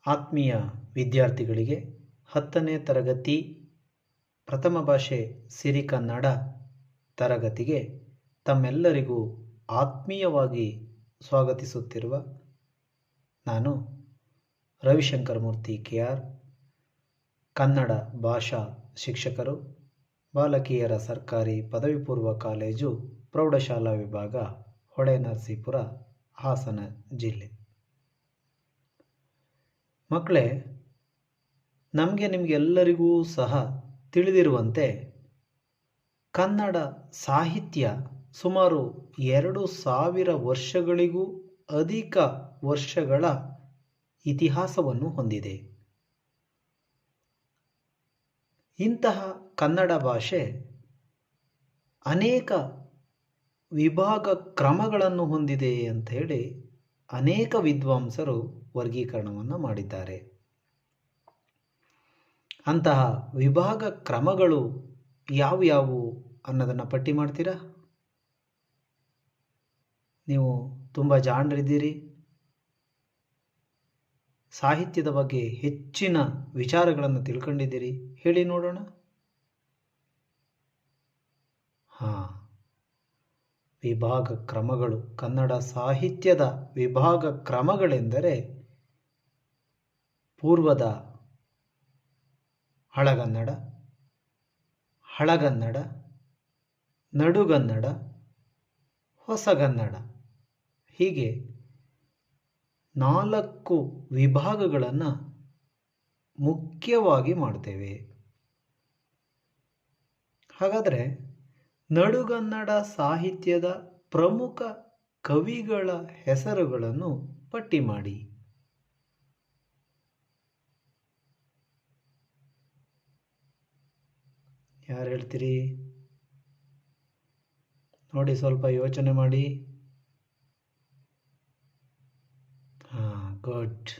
ಆತ್ಮೀಯ ವಿದ್ಯಾರ್ಥಿಗಳಿಗೆ 10ನೇ ತರಗತಿ ಪ್ರಥಮ ಭಾಷೆ ಸಿರಿ ಕನ್ನಡ ತರಗತಿಗೆ ತಮ್ಮೆಲ್ಲರಿಗೂ ಆತ್ಮೀಯವಾಗಿ ಸ್ವಾಗತಿಸುತ್ತಿರುವ ನಾನು ರವಿಶಂಕರ ಮೂರ್ತಿ KR, ಕನ್ನಡ ಭಾಷಾ ಶಿಕ್ಷಕರು, ಬಾಲಕಿಯರ ಸರ್ಕಾರಿ ಪದವಿ ಪೂರ್ವ ಕಾಲೇಜು ಪ್ರೌಢಶಾಲಾ ವಿಭಾಗ, ಹೊಳೆನರಸೀಪುರ, ಹಾಸನ ಜಿಲ್ಲೆ. ಮಕ್ಕಳೇ, ನಿಮಗೆಲ್ಲರಿಗೂ ಸಹ ತಿಳಿದಿರುವಂತೆ ಕನ್ನಡ ಸಾಹಿತ್ಯ ಸುಮಾರು 2000 ವರ್ಷಗಳಿಗೂ ಅಧಿಕ ವರ್ಷಗಳ ಇತಿಹಾಸವನ್ನು ಹೊಂದಿದೆ. ಇಂತಹ ಕನ್ನಡ ಭಾಷೆ ಅನೇಕ ವಿಭಾಗ ಕ್ರಮಗಳನ್ನು ಹೊಂದಿದೆ ಅಂತ ಹೇಳಿ ಅನೇಕ ವಿದ್ವಾಂಸರು ವರ್ಗೀಕರಣವನ್ನು ಮಾಡಿದ್ದಾರೆ. ಅಂತಹ ವಿಭಾಗ ಕ್ರಮಗಳು ಯಾವುವು ಅನ್ನೋದನ್ನು ಪಟ್ಟಿ ಮಾಡ್ತೀರಾ? ನೀವು ತುಂಬ ಜಾಣರಿದ್ದೀರಿ, ಸಾಹಿತ್ಯದ ಬಗ್ಗೆ ಹೆಚ್ಚಿನ ವಿಚಾರಗಳನ್ನು ತಿಳ್ಕೊಂಡಿದ್ದೀರಿ. ಹೇಳಿ ನೋಡೋಣ. ವಿಭಾಗ ಕ್ರಮಗಳು, ಕನ್ನಡ ಸಾಹಿತ್ಯದ ವಿಭಾಗ ಕ್ರಮಗಳೆಂದರೆ ಪೂರ್ವದ ಹಳಗನ್ನಡ, ಹಳಗನ್ನಡ, ನಡುಗನ್ನಡ, ಹೊಸಗನ್ನಡ, ಹೀಗೆ 4 ವಿಭಾಗಗಳನ್ನು ಮುಖ್ಯವಾಗಿ ಮಾಡ್ತೇವೆ. ಹಾಗಾದರೆ ನಡುಗನ್ನಡ ಸಾಹಿತ್ಯದ ಪ್ರಮುಖ ಕವಿಗಳ ಹೆಸರುಗಳನ್ನು ಪಟ್ಟಿ ಮಾಡಿ. ಯಾರು ಹೇಳ್ತೀರಿ? ನೋಡಿ, ಸ್ವಲ್ಪ ಯೋಚನೆ ಮಾಡಿ. ಗುಡ್.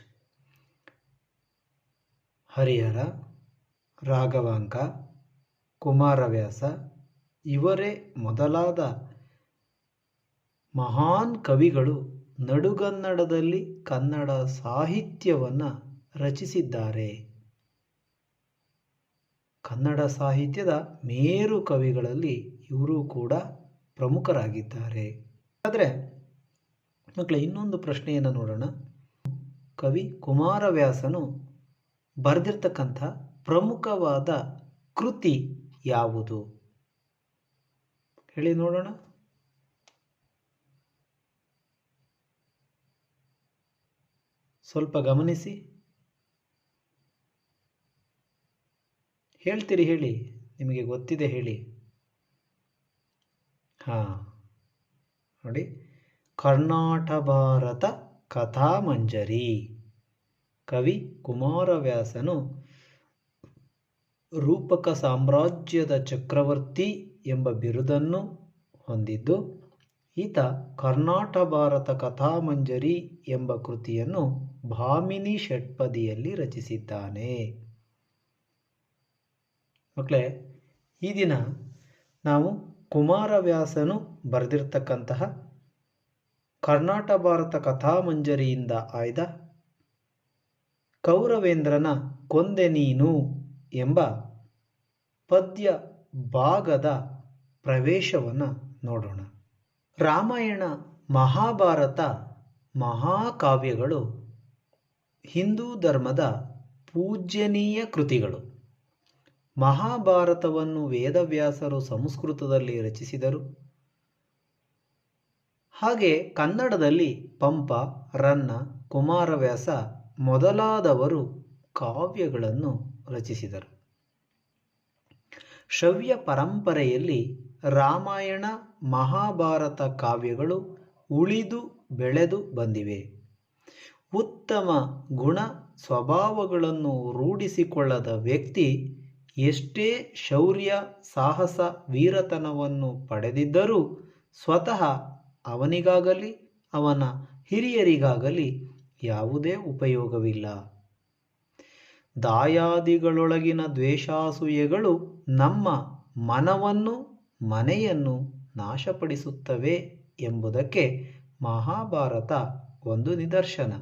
ಹರಿಹರ, ರಾಘವಾಂಕ, ಕುಮಾರವ್ಯಾಸ ಇವರೇ ಮೊದಲಾದ ಮಹಾನ್ ಕವಿಗಳು ನಡುಗನ್ನಡದಲ್ಲಿ ಕನ್ನಡ ಸಾಹಿತ್ಯವನ್ನು ರಚಿಸಿದ್ದಾರೆ. ಕನ್ನಡ ಸಾಹಿತ್ಯದ ಮೇರು ಕವಿಗಳಲ್ಲಿ ಇವರು ಕೂಡ ಪ್ರಮುಖರಾಗಿದ್ದಾರೆ. ಆದರೆ ಮಕ್ಕಳೇ, ಇನ್ನೊಂದು ಪ್ರಶ್ನೆಯನ್ನು ನೋಡೋಣ. ಕವಿ ಕುಮಾರವ್ಯಾಸನು ಬರೆದಿರ್ತಕ್ಕಂಥ ಪ್ರಮುಖವಾದ ಕೃತಿ ಯಾವುದು? ಹೇಳಿ ನೋಡೋಣ. ಸ್ವಲ್ಪ ಗಮನಿಸಿ. ಹೇಳ್ತೀರಿ? ಹೇಳಿ, ನಿಮಗೆ ಗೊತ್ತಿದೆ ಹೇಳಿ. ನೋಡಿ, ಕರ್ನಾಟ ಭಾರತ ಕಥಾಮಂಜರಿ. ಕವಿ ಕುಮಾರವ್ಯಾಸನು ರೂಪಕ ಸಾಮ್ರಾಜ್ಯದ ಚಕ್ರವರ್ತಿ ಎಂಬ ಬಿರುದನ್ನು ಹೊಂದಿದ್ದು, ಈತ ಕರ್ನಾಟ ಭಾರತ ಕಥಾಮಂಜರಿ ಎಂಬ ಕೃತಿಯನ್ನು ಭಾಮಿನಿ ಷಟ್ಪದಿಯಲ್ಲಿ ರಚಿಸಿದ್ದಾನೆ. ಮಕ್ಕಳೇ, ಈ ದಿನ ನಾವು ಕುಮಾರವ್ಯಾಸನು ಬರೆದಿರ್ತಕ್ಕಂತಹ ಕರ್ನಾಟ ಭಾರತ ಕಥಾಮಂಜರಿಯಿಂದ ಆಯ್ದ ಕೌರವೇಂದ್ರನ ಕೊಂದೆ ನೀನು ಎಂಬ ಪದ್ಯ ಭಾಗದ ಪ್ರವೇಶವನ್ನು ನೋಡೋಣ. ರಾಮಾಯಣ, ಮಹಾಭಾರತ ಮಹಾಕಾವ್ಯಗಳು ಹಿಂದೂ ಧರ್ಮದ ಪೂಜ್ಯನೀಯ ಕೃತಿಗಳು. ಮಹಾಭಾರತವನ್ನು ವೇದವ್ಯಾಸರು ಸಂಸ್ಕೃತದಲ್ಲಿ ರಚಿಸಿದರು. ಹಾಗೆ ಕನ್ನಡದಲ್ಲಿ ಪಂಪ, ರನ್ನ, ಕುಮಾರವ್ಯಾಸ ಮೊದಲಾದವರು ಕಾವ್ಯಗಳನ್ನು ರಚಿಸಿದರು. ಶ್ರವ್ಯ ಪರಂಪರೆಯಲ್ಲಿ ರಾಮಾಯಣ, ಮಹಾಭಾರತ ಕಾವ್ಯಗಳು ಉಳಿದು ಬೆಳೆದು ಬಂದಿವೆ. ಉತ್ತಮ ಗುಣ ಸ್ವಭಾವಗಳನ್ನು ರೂಢಿಸಿಕೊಳ್ಳದ ವ್ಯಕ್ತಿ ಎಷ್ಟೇ ಶೌರ್ಯ, ಸಾಹಸ, ವೀರತನವನ್ನು ಪಡೆದಿದ್ದರೂ ಸ್ವತಃ ಅವನಿಗಾಗಲಿ ಅವನ ಹಿರಿಯರಿಗಾಗಲಿ ಯಾವುದೇ ಉಪಯೋಗವಿಲ್ಲ. ದಾಯಾದಿಗಳೊಳಗಿನ ದ್ವೇಷಾಸೂಯೆಗಳು ನಮ್ಮ ಮನವನ್ನು, ಮನೆಯನ್ನು ನಾಶಪಡಿಸುತ್ತವೆ ಎಂಬುದಕ್ಕೆ ಮಹಾಭಾರತ ಒಂದು ನಿದರ್ಶನ.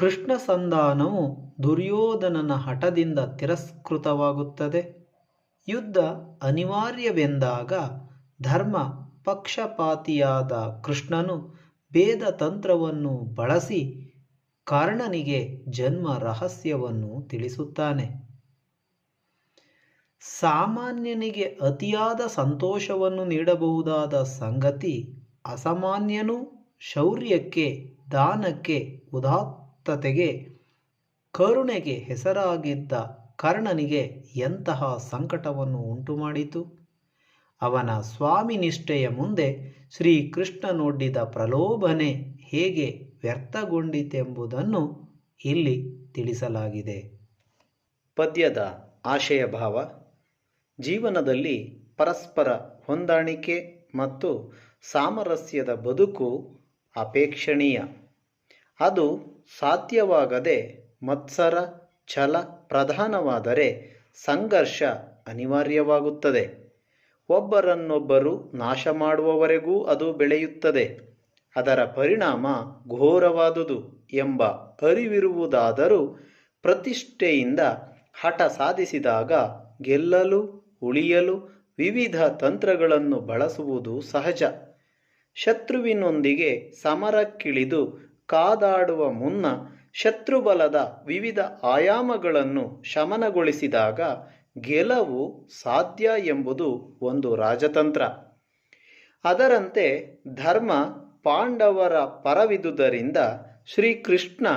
ಕೃಷ್ಣ ಸಂಧಾನವು ದುರ್ಯೋಧನನ ಹಠದಿಂದ ತಿರಸ್ಕೃತವಾಗುತ್ತದೆ. ಯುದ್ಧ ಅನಿವಾರ್ಯವೆಂದಾಗ ಧರ್ಮ ಪಕ್ಷಪಾತಿಯಾದ ಕೃಷ್ಣನು ಭೇದ ತಂತ್ರವನ್ನು ಬಳಸಿ ಕರ್ಣನಿಗೆ ಜನ್ಮ ರಹಸ್ಯವನ್ನು ತಿಳಿಸುತ್ತಾನೆ. ಸಾಮಾನ್ಯನಿಗೆ ಅತಿಯಾದ ಸಂತೋಷವನ್ನು ನೀಡಬಹುದಾದ ಸಂಗತಿ ಅಸಾಮಾನ್ಯನು ಶೌರ್ಯಕ್ಕೆ, ದಾನಕ್ಕೆ, ಉದಾತ್ತತೆಗೆ, ಕರುಣೆಗೆ ಹೆಸರಾಗಿದ್ದ ಕರ್ಣನಿಗೆ ಎಂತಹ ಸಂಕಟವನ್ನು ಉಂಟುಮಾಡಿತು. ಅವನ ಸ್ವಾಮಿನಿಷ್ಠೆಯ ಮುಂದೆ ಶ್ರೀಕೃಷ್ಣನೊಡ್ಡಿದ ಪ್ರಲೋಭನೆ ಹೇಗೆ ವ್ಯರ್ಥಗೊಂಡಿತೆಂಬುದನ್ನು ಇಲ್ಲಿ ತಿಳಿಸಲಾಗಿದೆ. ಪದ್ಯದ ಆಶಯ ಭಾವ: ಜೀವನದಲ್ಲಿ ಪರಸ್ಪರ ಹೊಂದಾಣಿಕೆ ಮತ್ತು ಸಾಮರಸ್ಯದ ಬದುಕು ಅಪೇಕ್ಷಣೀಯ. ಅದು ಸಾಧ್ಯವಾಗದೆ ಮತ್ಸರ, ಛಲ ಪ್ರಧಾನವಾದರೆ ಸಂಘರ್ಷ ಅನಿವಾರ್ಯವಾಗುತ್ತದೆ. ಒಬ್ಬರನ್ನೊಬ್ಬರು ನಾಶ ಮಾಡುವವರೆಗೂ ಅದು ಬೆಳೆಯುತ್ತದೆ. ಅದರ ಪರಿಣಾಮ ಘೋರವಾದುದು ಎಂಬ ಅರಿವಿರುವುದಾದರೂ ಪ್ರತಿಷ್ಠೆಯಿಂದ ಹಠ ಸಾಧಿಸಿದಾಗ ಗೆಲ್ಲಲು, ಉಳಿಯಲು ವಿವಿಧ ತಂತ್ರಗಳನ್ನು ಬಳಸುವುದು ಸಹಜ. ಶತ್ರುವಿನೊಂದಿಗೆ ಸಮರಕ್ಕಿಳಿದು ಕಾದಾಡುವ ಮುನ್ನ ಶತ್ರುಬಲದ ವಿವಿಧ ಆಯಾಮಗಳನ್ನು ಶಮನಗೊಳಿಸಿದಾಗ ಗೆಲುವು ಸಾಧ್ಯ ಎಂಬುದು ಒಂದು ರಾಜತಂತ್ರ. ಅದರಂತೆ ಧರ್ಮ ಪಾಂಡವರ ಪರವಿದುದರಿಂದ ಶ್ರೀಕೃಷ್ಣ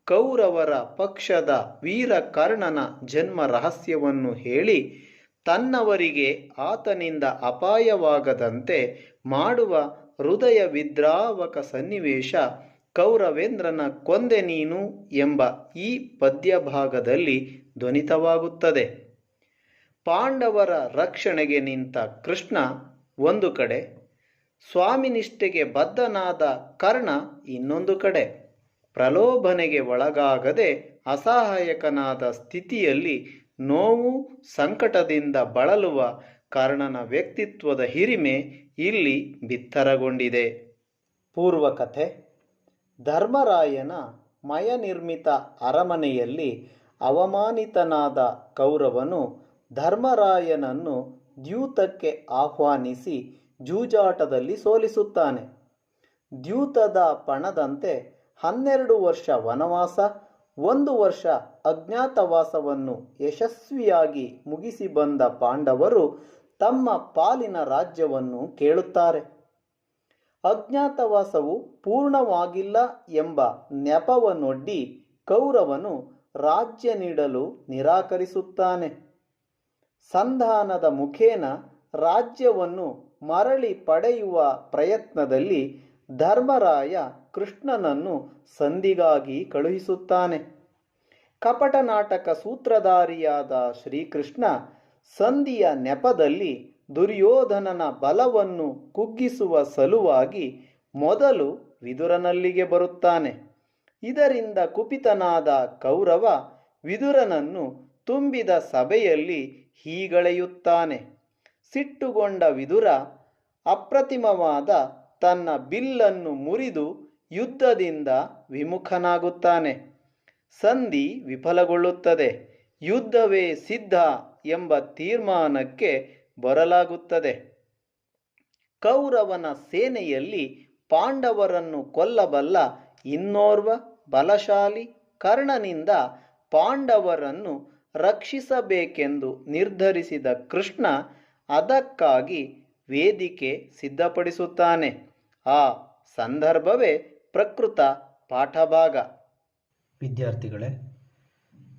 ಕೌರವರ ಪಕ್ಷದ ವೀರ ಕರ್ಣನ ಜನ್ಮ ರಹಸ್ಯವನ್ನು ಹೇಳಿ ತನ್ನವರಿಗೆ ಆತನಿಂದ ಅಪಾಯವಾಗದಂತೆ ಮಾಡುವ ಹೃದಯ ವಿದ್ರಾವಕ ಸನ್ನಿವೇಶ ಕೌರವೇಂದ್ರನ ಕೊಂದೆ ನೀನು ಎಂಬ ಈ ಪದ್ಯಭಾಗದಲ್ಲಿ ಧ್ವನಿತವಾಗುತ್ತದೆ. ಪಾಂಡವರ ರಕ್ಷಣೆಗೆ ನಿಂತ ಕೃಷ್ಣ ಒಂದು ಕಡೆ, ಸ್ವಾಮಿನಿಷ್ಠೆಗೆ ಬದ್ಧನಾದ ಕರ್ಣ ಇನ್ನೊಂದು ಕಡೆ. ಪ್ರಲೋಭನೆಗೆ ಒಳಗಾಗದೆ ಅಸಹಾಯಕನಾದ ಸ್ಥಿತಿಯಲ್ಲಿ ನೋವು ಸಂಕಟದಿಂದ ಬಳಲುವ ಕರ್ಣನ ವ್ಯಕ್ತಿತ್ವದ ಹಿರಿಮೆ ಇಲ್ಲಿ ಬಿತ್ತರಗೊಂಡಿದೆ. ಪೂರ್ವಕಥೆ: ಧರ್ಮರಾಯನ ಮಯನಿರ್ಮಿತ ಅರಮನೆಯಲ್ಲಿ ಅವಮಾನಿತನಾದ ಕೌರವನು ಧರ್ಮರಾಯನನ್ನು ದ್ಯೂತಕ್ಕೆ ಆಹ್ವಾನಿಸಿ ಜೂಜಾಟದಲ್ಲಿ ಸೋಲಿಸುತ್ತಾನೆ. ದ್ಯೂತದ ಪಣದಂತೆ 12 ವರ್ಷ ವನವಾಸ, 1 ವರ್ಷ ಅಜ್ಞಾತವಾಸವನ್ನು ಯಶಸ್ವಿಯಾಗಿ ಮುಗಿಸಿ ಬಂದ ಪಾಂಡವರು ತಮ್ಮ ಪಾಲಿನ ರಾಜ್ಯವನ್ನು ಕೇಳುತ್ತಾರೆ. ಅಜ್ಞಾತವಾಸವು ಪೂರ್ಣವಾಗಿಲ್ಲ ಎಂಬ ನೆಪವನ್ನೊಡ್ಡಿ ಕೌರವನು ರಾಜ್ಯ ನೀಡಲು ನಿರಾಕರಿಸುತ್ತಾನೆ. ಸಂಧಾನದ ಮುಖೇನ ರಾಜ್ಯವನ್ನು ಮರಳಿ ಪಡೆಯುವ ಪ್ರಯತ್ನದಲ್ಲಿ ಧರ್ಮರಾಯ ಕೃಷ್ಣನನ್ನು ಸಂಧಿಗಾಗಿ ಕಳುಹಿಸುತ್ತಾನೆ. ಕಪಟ ನಾಟಕ ಸೂತ್ರಧಾರಿಯಾದ ಶ್ರೀಕೃಷ್ಣ ಸಂಧಿಯ ನೆಪದಲ್ಲಿ ದುರ್ಯೋಧನನ ಬಲವನ್ನು ಕುಗ್ಗಿಸುವ ಸಲುವಾಗಿ ಮೊದಲು ವಿದುರನಲ್ಲಿಗೆ ಬರುತ್ತಾನೆ. ಇದರಿಂದ ಕುಪಿತನಾದ ಕೌರವ ವಿದುರನನ್ನು ತುಂಬಿದ ಸಭೆಯಲ್ಲಿ ಹೀಗಳೆಯುತ್ತಾನೆ. ಸಿಟ್ಟುಗೊಂಡ ವಿದುರ ಅಪ್ರತಿಮವಾದ ತನ್ನ ಬಿಲ್ಲನ್ನು ಮುರಿದು ಯುದ್ಧದಿಂದ ವಿಮುಖನಾಗುತ್ತಾನೆ. ಸಂಧಿ ವಿಫಲಗೊಳ್ಳುತ್ತದೆ. ಯುದ್ಧವೇ ಸಿದ್ಧ ಎಂಬ ತೀರ್ಮಾನಕ್ಕೆ ಬರಲಾಗುತ್ತದೆ. ಕೌರವನ ಸೇನೆಯಲ್ಲಿ ಪಾಂಡವರನ್ನು ಕೊಲ್ಲಬಲ್ಲ ಇನ್ನೋರ್ವ ಬಲಶಾಲಿ ಕರ್ಣನಿಂದ ಪಾಂಡವರನ್ನು ರಕ್ಷಿಸಬೇಕೆಂದು ನಿರ್ಧರಿಸಿದ ಕೃಷ್ಣ ಅದಕ್ಕಾಗಿ ವೇದಿಕೆ ಸಿದ್ಧಪಡಿಸುತ್ತಾನೆ. ಆ ಸಂದರ್ಭವೇ ಪ್ರಕೃತ ಪಾಠಭಾಗ. ವಿದ್ಯಾರ್ಥಿಗಳೇ,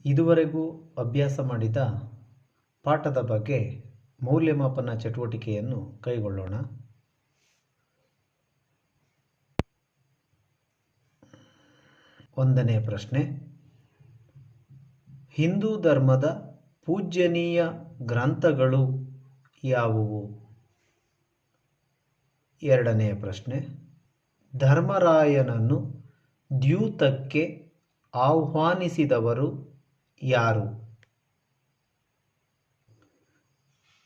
ಇದುವರೆಗೂ ಅಭ್ಯಾಸ ಮಾಡಿದ ಪಾಠದ ಬಗ್ಗೆ ಮೌಲ್ಯಮಾಪನ ಚಟುವಟಿಕೆಯನ್ನು ಕೈಗೊಳ್ಳೋಣ. ಒಂದನೇ ಪ್ರಶ್ನೆ: ಹಿಂದೂ ಧರ್ಮದ ಪೂಜ್ಯನೀಯ ಗ್ರಂಥಗಳು ಯಾವುವು? ಎರಡನೆಯ ಪ್ರಶ್ನೆ: ಧರ್ಮರಾಯನನ್ನು ದ್ಯೂತಕ್ಕೆ ಆಹ್ವಾನಿಸಿದವರು ಯಾರು?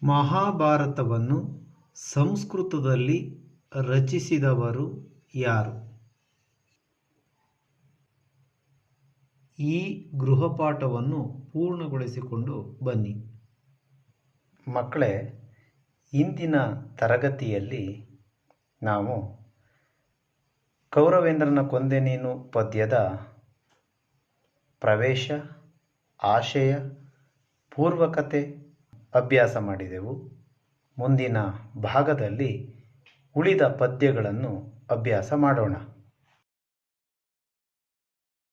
ಮಹಾಭಾರತವನ್ನು ಸಂಸ್ಕೃತದಲ್ಲಿ ರಚಿಸಿದವರು ಯಾರು? ಈ ಗೃಹಪಾಠವನ್ನು ಪೂರ್ಣಗೊಳಿಸಿಕೊಂಡು ಬನ್ನಿ. ಮಕ್ಕಳೇ, ಇಂದಿನ ತರಗತಿಯಲ್ಲಿ ನಾವು ಕೌರವೇಂದ್ರನ ಕೊಂದೆ ನೀನು ಪದ್ಯದ ಪ್ರವೇಶ, ಆಶಯ, ಪೂರ್ವಕತೆ ಅಭ್ಯಾಸ ಮಾಡಿದೆವು. ಮುಂದಿನ ಭಾಗದಲ್ಲಿ ಉಳಿದ ಪದ್ಯಗಳನ್ನು ಅಭ್ಯಾಸ ಮಾಡೋಣ.